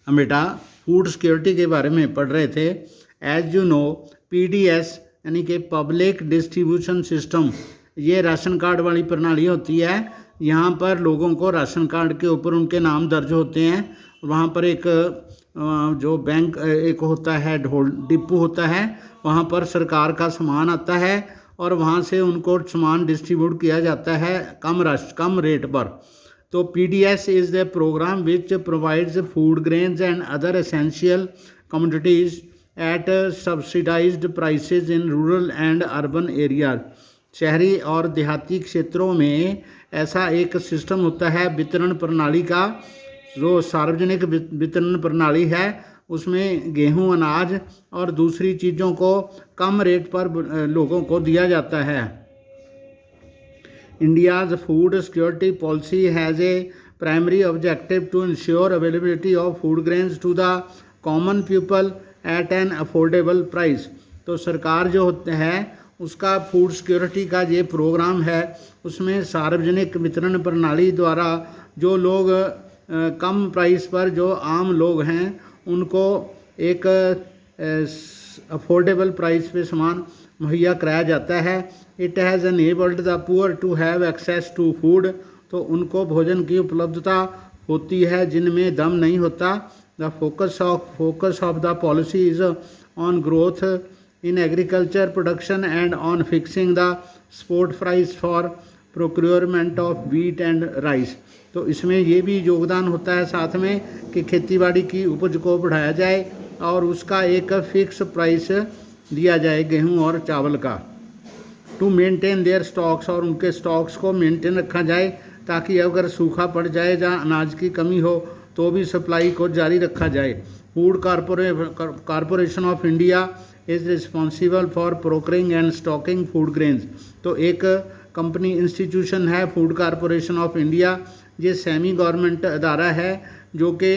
हम बेटा food security के बारे में पढ़ रहे थे। एज यू नो पीडीएस यानी कि पब्लिक डिस्ट्रीब्यूशन सिस्टम, ये राशन कार्ड वाली प्रणाली होती है। यहाँ पर लोगों को राशन कार्ड के ऊपर उनके नाम दर्ज होते हैं। वहाँ पर एक जो बैंक एक होता है, ढोल डिपो होता है, वहाँ पर सरकार का सामान आता है और वहाँ से उनको सामान डिस्ट्रीब्यूट किया जाता है कम रेट पर। तो PDS is the program which provides food grains and other essential commodities at subsidised prices in rural and urban areas. शहरी और देहाती क्षेत्रों में ऐसा एक सिस्टम होता है वितरण प्रणाली का, जो सार्वजनिक वितरण प्रणाली है। उसमें गेहूं, अनाज और दूसरी चीज़ों को कम रेट पर लोगों को दिया जाता है। India's food security policy has a primary objective to ensure availability of food grains to the common people at an affordable price। तो सरकार जो होता है उसका फूड सिक्योरिटी का ये प्रोग्राम है, उसमें सार्वजनिक वितरण प्रणाली द्वारा जो लोग कम प्राइस पर, जो आम लोग हैं, उनको एक अफोर्डेबल प्राइस पे सामान मुहैया कराया जाता है। It has enabled the poor to have access to food, तो उनको भोजन की उपलब्धता होती है जिनमें दम नहीं होता। The focus of the policy is on growth in agriculture production and on fixing the support price for procurement of wheat and rice. तो इसमें ये भी योगदान होता है साथ में कि खेतीबाड़ी की उपज को बढ़ाया जाए और उसका एक फिक्स प्राइस दिया जाए गेहूं और चावल का। टू मेंटेन देयर स्टॉक्स, और उनके स्टॉक्स को मेंटेन रखा जाए ताकि अगर सूखा पड़ जाए या अनाज की कमी हो तो भी सप्लाई को जारी रखा जाए। Food corporation of India is responsible for procuring and stocking food grains. तो एक कंपनी इंस्टीट्यूशन है फूड कॉरपोरेशन ऑफ इंडिया, ये सेमी गवर्नमेंट अदारा है जो कि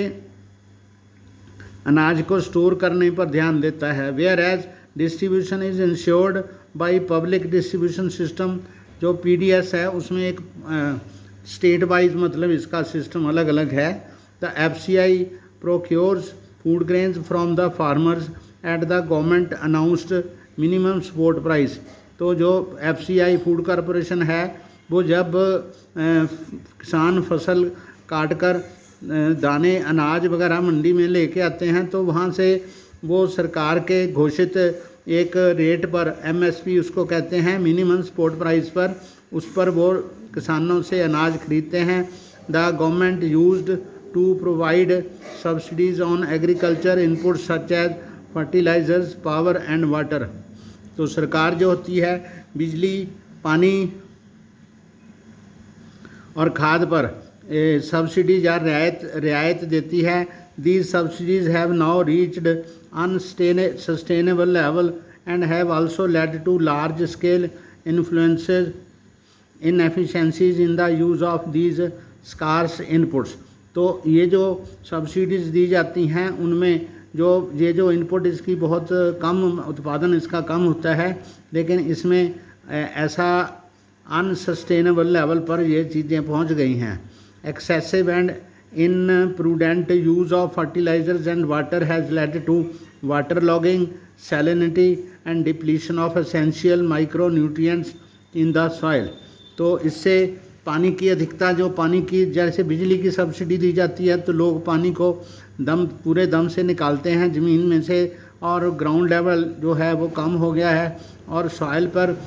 अनाज को स्टोर करने पर ध्यान देता है। Whereas distribution is ensured by public distribution system, जो पीडीएस है उसमें एक स्टेट वाइज मतलब इसका सिस्टम अलग अलग है। The FCI procures food grains from the farmers at the government announced minimum support price. तो जो एफसीआई फूड कॉरपोरेशन है वो जब किसान फसल काट कर दाने अनाज वगैरह मंडी में लेके आते हैं तो वहाँ से वो सरकार के घोषित एक रेट पर, एमएसपी उसको कहते हैं, मिनिमम सपोर्ट प्राइस पर, उस पर वो किसानों से अनाज खरीदते हैं। The government used to provide subsidies on agriculture input such as fertilisers, power and water. तो सरकार जो होती है बिजली, पानी और खाद पर सब्सिडीज या रियायत देती है। These subsidies have now reached unsustainable level and have also led to large scale influences inefficiencies in the use of these scarce inputs. तो ये जो सब्सिडीज़ दी जाती हैं उनमें जो इनपुट इसकी बहुत कम, उत्पादन इसका कम होता है, लेकिन इसमें ऐसा अनसस्टेनेबल लेवल पर ये चीज़ें पहुंच गई हैं। Excessive and imprudent use of fertilizers and water has led to water logging, salinity and depletion of essential micronutrients in the soil। तो इससे पानी की अधिकता, जो पानी की, जैसे बिजली की सब्सिडी दी जाती है तो लोग पानी को पूरे दम से निकालते हैं ज़मीन में से, और ग्राउंड लेवल जो है वो कम हो गया है, और सॉइल पर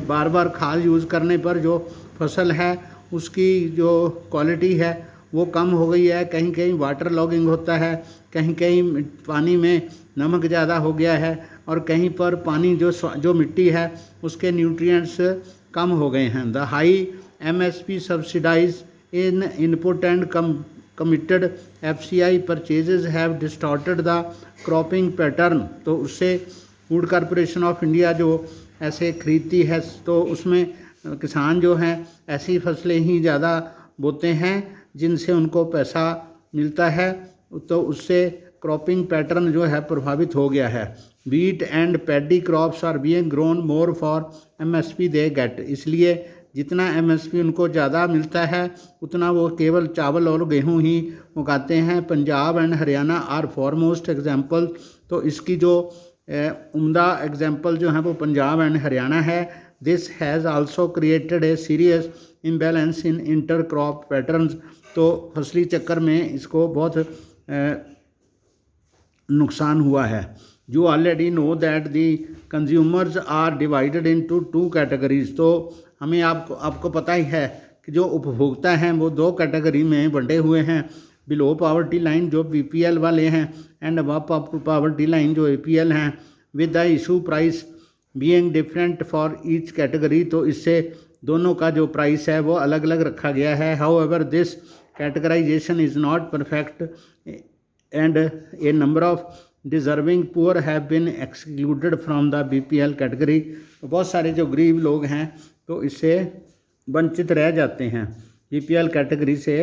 बार बार खाद यूज़ करने पर जो फसल है उसकी जो क्वालिटी है वो कम हो गई है। कहीं कहीं वाटर लॉगिंग होता है, कहीं कहीं पानी में नमक ज़्यादा हो गया है, और कहीं पर पानी जो मिट्टी है उसके न्यूट्रिएंट्स कम हो गए हैं। The high MSP subsidise in input and committed FCI purchases have distorted the cropping pattern. तो उससे फूड कॉरपोरेशन ऑफ इंडिया जो ऐसे खरीदती है तो उसमें किसान जो हैं ऐसी फसलें ही ज़्यादा बोते हैं जिनसे उनको पैसा मिलता है, तो उससे क्रॉपिंग पैटर्न जो है प्रभावित हो गया है। Wheat and paddy crops are being grown more for MSP they get, इसलिए जितना एमएसपी उनको ज़्यादा मिलता है उतना वो केवल चावल और गेहूं ही उगाते हैं। Punjab and Haryana are foremost example. तो इसकी जो उम्दा एग्जाम्पल जो है वो पंजाब एंड हरियाणा है। This has also created a serious imbalance in inter crop patterns. तो फसली चक्कर में इसको बहुत नुकसान हुआ है। You already know that the consumers are divided into two categories. तो हमें आपको पता ही है कि जो उपभोक्ता हैं वो दो कैटेगरी में बंटे हुए हैं। बिलो पावर्टी लाइन जो बीपीएल वाले हैं एंड अबव पावर्टी लाइन जो एपीएल हैं, with the issue price being different for each category. तो इससे दोनों का जो प्राइस है वो अलग अलग रखा गया है। However this categorisation is not perfect and A number of deserving poor have been excluded from the BPL category. तो बहुत सारे जो गरीब लोग हैं तो इससे वंचित रह जाते हैं, बीपीएल कैटेगरी से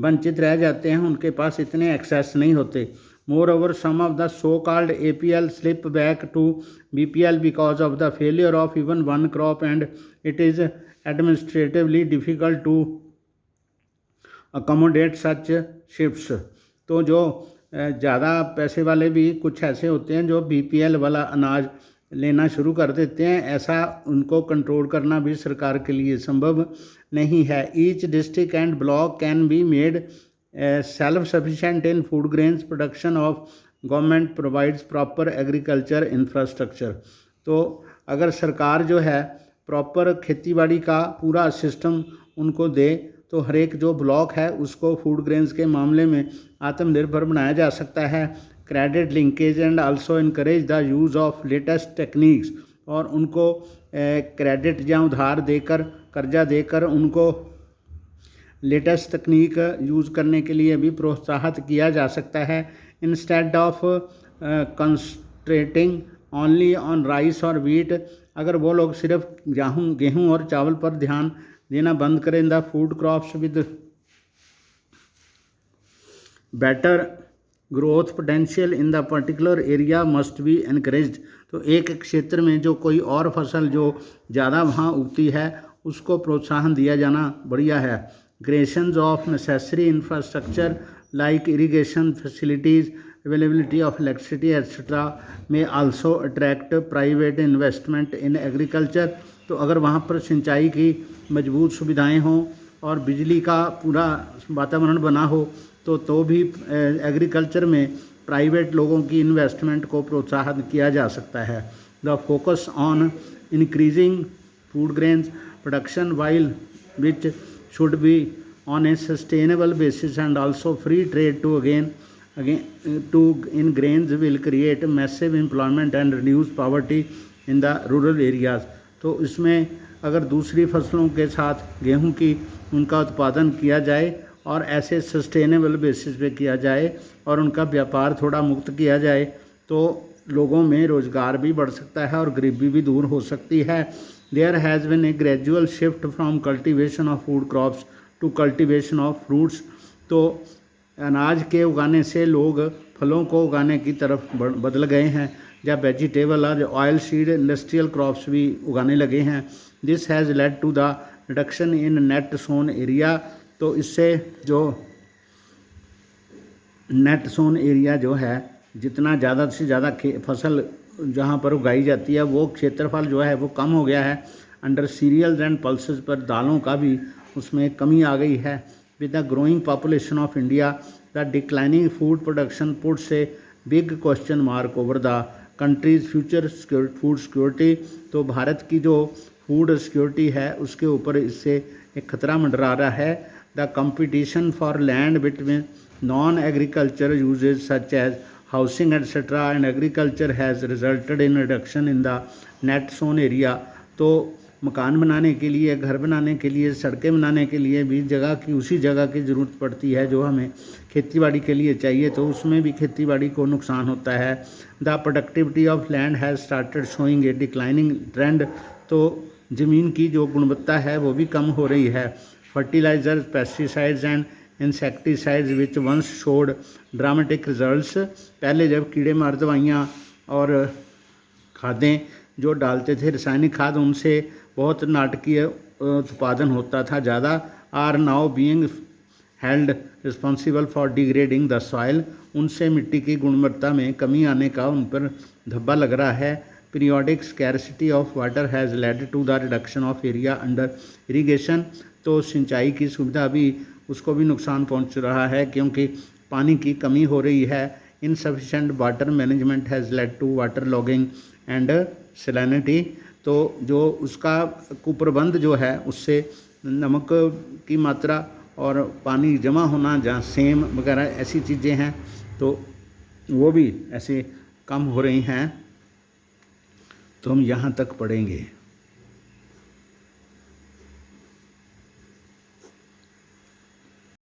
वंचित रह जाते हैं, उनके पास इतने एक्सेस नहीं होते। Moreover some of the so called APL slip back to BPL because of the failure of even one crop and it is administratively difficult to accommodate such shifts. तो जो ज़्यादा पैसे वाले भी कुछ ऐसे होते हैं जो बीपीएल वाला अनाज लेना शुरू कर देते हैं। ऐसा उनको कंट्रोल करना भी सरकार के लिए संभव नहीं है। Each district and block can be made self sufficient in food grains production of government provides proper agriculture infrastructure. तो अगर सरकार जो है प्रॉपर खेतीबाड़ी का पूरा सिस्टम उनको दे तो हर एक जो ब्लॉक है उसको फूड ग्रेन्स के मामले में आत्मनिर्भर बनाया जा सकता है। Credit linkage and also encourage the use of latest techniques. और उनको क्रेडिट या उधार देकर, कर्जा देकर उनको लेटेस्ट तकनीक यूज़ करने के लिए भी प्रोत्साहित किया जा सकता है। Instead of concentrating only on rice और वीट, अगर वो लोग सिर्फ गेहूँ और चावल पर ध्यान देना बंद करें, the food crops with better growth potential in the particular area must be encouraged. तो एक क्षेत्र में जो कोई और फसल जो ज़्यादा वहाँ उगती है उसको प्रोत्साहन दिया जाना बढ़िया है। Creations of necessary infrastructure like irrigation facilities, availability of electricity etcetera may also attract private investment in agriculture. तो अगर वहाँ पर सिंचाई की मजबूत सुविधाएं हों और बिजली का पूरा वातावरण बना हो तो भी एग्रीकल्चर में प्राइवेट लोगों की इन्वेस्टमेंट को प्रोत्साहित किया जा सकता है। The focus on increasing food grains production while which should be on a sustainable basis and also free trade to again in grains will create massive employment and reduce poverty in the rural areas. तो इसमें अगर दूसरी फसलों के साथ गेहूं की उनका उत्पादन किया जाए और ऐसे सस्टेनेबल बेसिस पे किया जाए और उनका व्यापार थोड़ा मुक्त किया जाए तो लोगों में रोज़गार भी बढ़ सकता है और गरीबी भी दूर हो सकती है। There has been a gradual shift from cultivation of food crops to cultivation of fruits. तो अनाज के उगाने से लोग फलों को उगाने की तरफ बदल गए हैं, या वेजिटेबल और ऑयल सीड इंडस्ट्रियल क्रॉप्स भी उगाने लगे हैं। This has led to the reduction in net sown area. तो इससे जो नेट सोन एरिया जो है, जितना ज़्यादा से ज़्यादा फसल जहाँ पर उगाई जाती है वो क्षेत्रफल जो है वो कम हो गया है। अंडर सीरियल्स एंड पल्सेस पर दालों का भी उसमें कमी आ गई है। With the growing population of India the declining food production puts a big question mark over the countries future food security. तो भारत की जो फूड सिक्योरिटी है उसके ऊपर इससे एक खतरा मंडरा रहा है। The competition for land between non agriculture usages such as housing etcetera and agriculture has resulted in reduction in the net sown area. तो मकान बनाने के लिए, घर बनाने के लिए, सड़कें बनाने के लिए भी उसी जगह की ज़रूरत पड़ती है जो हमें खेतीबाड़ी के लिए चाहिए, तो उसमें भी खेतीबाड़ी को नुकसान होता है। The productivity of land has started showing A declining trend. तो ज़मीन की जो गुणवत्ता है वो भी कम हो रही है। Fertilisers, pesticides and insecticides which once showed dramatic results. पहले जब कीड़े मार दवाइयाँ और खादें जो डालते थे, रासायनिक खाद, उनसे बहुत नाटकीय उत्पादन होता था ज़्यादा, are now being held responsible for degrading the soil, उनसे मिट्टी की गुणवत्ता में कमी आने का उन पर धब्बा लग रहा है। Periodic scarcity of water has led to the reduction of area under irrigation, तो सिंचाई की सुविधा भी उसको भी नुकसान पहुंच रहा है क्योंकि पानी की कमी हो रही है। Insufficient water management has led to water logging and salinity, तो जो उसका कुप्रबंध जो है उससे नमक की मात्रा और पानी जमा होना, जहाँ सेम वगैरह ऐसी चीज़ें हैं तो वो भी ऐसे कम हो रही हैं। तो हम यहाँ तक पढ़ेंगे।